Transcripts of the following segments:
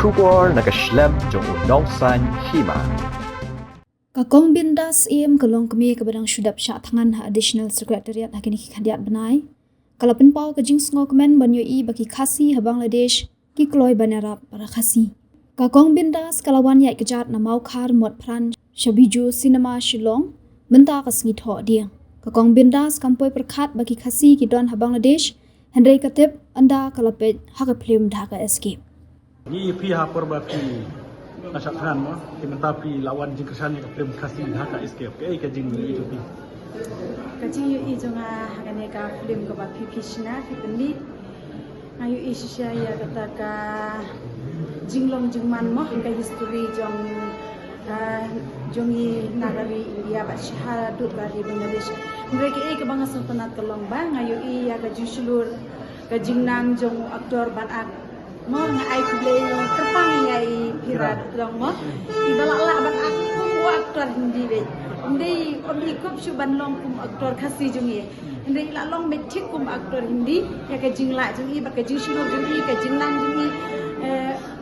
Shubor nakaslem jong unong san hima. Kakong bindas im kalong kami kabadang syudap syak tangan ha additional secretariat hakini khadiat benai. Kalau penpau kajing sngo kemen banyo i bagi khasi ha Bangladesh ki kloy banarap para khasi. Kakong bindas kalawan yai kejat na mau khar mot pran Shabiju Cinema Shillong menta kasngi tho dia. Kakong bindas kampoi perkhat bagi khasi ki don ha Bangladesh Henry Katip anda kalapet hakaplim dhaka escape. Ni pihak perbapi nasak kan mo timentapi lawan jingkesan yang film kasih haka escape ke jing itu pi kajing yu i jonga hagane ka film ko ba pipishna kipni ayu isisya ya kata ka jinglong jingman mo ka history jongi nagari India ba shahadut bari Bangladesh mereka ke bangsa sultanat kalong ba ngayu i ya ka juslur ka jingnang jong aktor ban ak mo nga ay play terpang yai pirat dong mo ibala la ban ak ku aktor hindi be hindi ikop suban long kum aktor khasi jungi hindi la long me thik kum aktor hindi ya ka jingla jungi ba ka jingshulu jungi ka jingnang jungi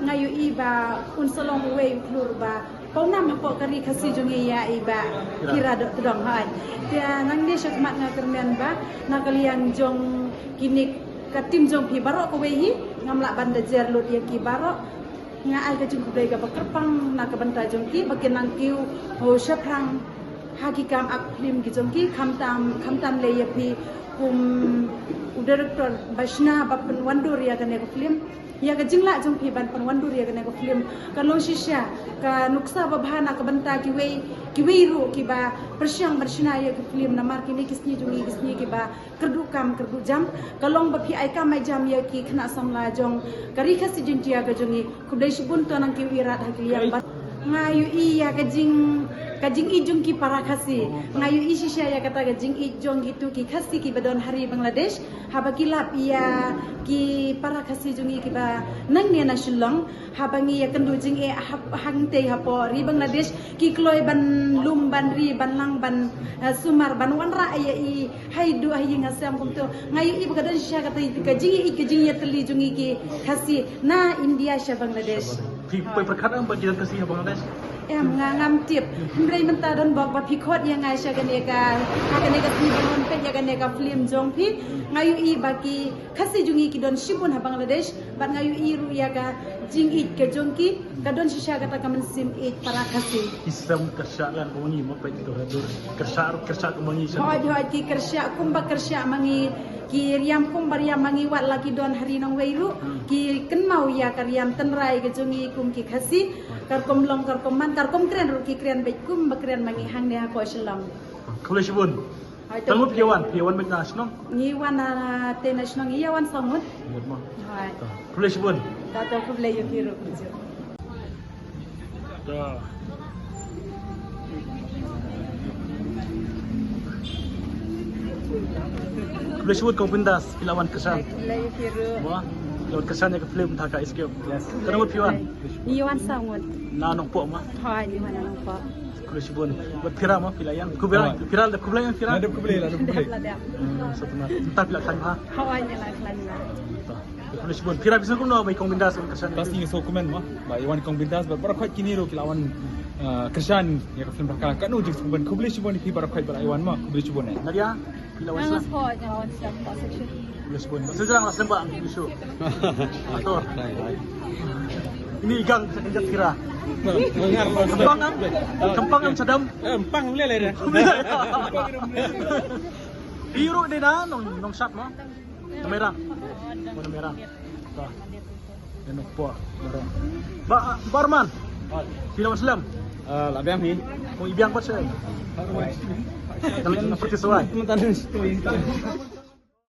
ngayu i ba unsolong we flur ba paunam po kari khasi jungi ya iba pirat dong hai ya nang de shakmat nga kermian ba nakaliang jong kinik katim jong pi barok ko wehi ngamla banda jerlut ya ki barok nga ai ka jung budai ga bakerpang na ka banta jong ki bakin nang kiu ho shaprang hakikam aklim ki jong ki khamtam le ya pi kum director bashna bapan wandur ya ka ne ko film ya ka jingla jong pi ban pan wandur ya ka ne ko film ka lo shisha ka nuksa ba bhana ka banta ki wei ru ki ba persyang bershina ya ka film na mar kini kisni jungi kisni ki ba kerdu jam kalong ba pi ai kam mai jam ya ki khna samla jong kari khasi jintia ka jongi kudai shibun to nang ki wirat hakli yang ba ngayu i ya kajing i jong ki para khasi ngayu i shisha ya kata kajing i jong gitu ki khasi ki badon hari Bangladesh habakilap iya ki para khasi jungi ki ba nang ne na shillong habangi ya kendu jing e hangte hapo ri Bangladesh ki kloy ban lum ban ri ban lang ban sumar ban wanra ya i haidu ayi ngasam kumto ngayu i bagadon shisha kata kajing ya teli jungi ki khasi na India sha Bangladeshไปประคัดอันบัจจัยkasih Bangladesh ngam tip mrei menta don bok ba phikot yang ngai sha gane ka film pe ya gane ka film jong phi ngayu i baki khasi jungi ki don shibun ha Bangladesh ban ngayu i ru ya ka jing it ke jong ki ka don shisha kata ka men sim it para khasi isam kersyalan bunyi mo pe itu hadur kersa bunyi hoi ki kersya kum ba kersya mangi ki riam kum bariam mangi wat laki don hari nong weiru ki kenmau ya kariam tenrai ke jongi kum ki khasi karkom long karkom man karkom kren ru ki kren be kum ba kren mangi hang ne ko shlong kule shibun tangut piawan be national ni wana te national ni yawan samut hai kule shibun ta ko ble yo ki ru jo Boleh sebut kau pindas lawan kesan. Lay kiru. Wah, lawan kesan yang film thaka escape. Kenapa piwan? Ni wan samut. Na nong po ma. Hai ni mana nong pa. Boleh sebut buat pira ma pilayan. Kubilang ada pira. Ada kubeli. Satu na. Entah pila kan ha. Hawai ni lah klan lah. Boleh sebut pira bisa kuno mai kau pindas kesan. Pasti so komen mah. Ba iwan kong bintas ba para khot kini ro kilawan kesan ya ka film thaka kanu jik suban kubeli subon ki para khot ba iwan mah kubeli subon ne. Nadia pilawan sa. Jangan siap tak section. Boleh sebut. Sejarang lah sembang isu. Aktor. Ini igang sekejap kira. Kempang sedam. Empang boleh le dah. Biru dia dah nong shot mah. Merah. Warna merah. Tah. Enok po. Merah. Barman. Film Islam. Labiang ni. Kung ibiang pa siya. Kalau sesuai. Teman-teman.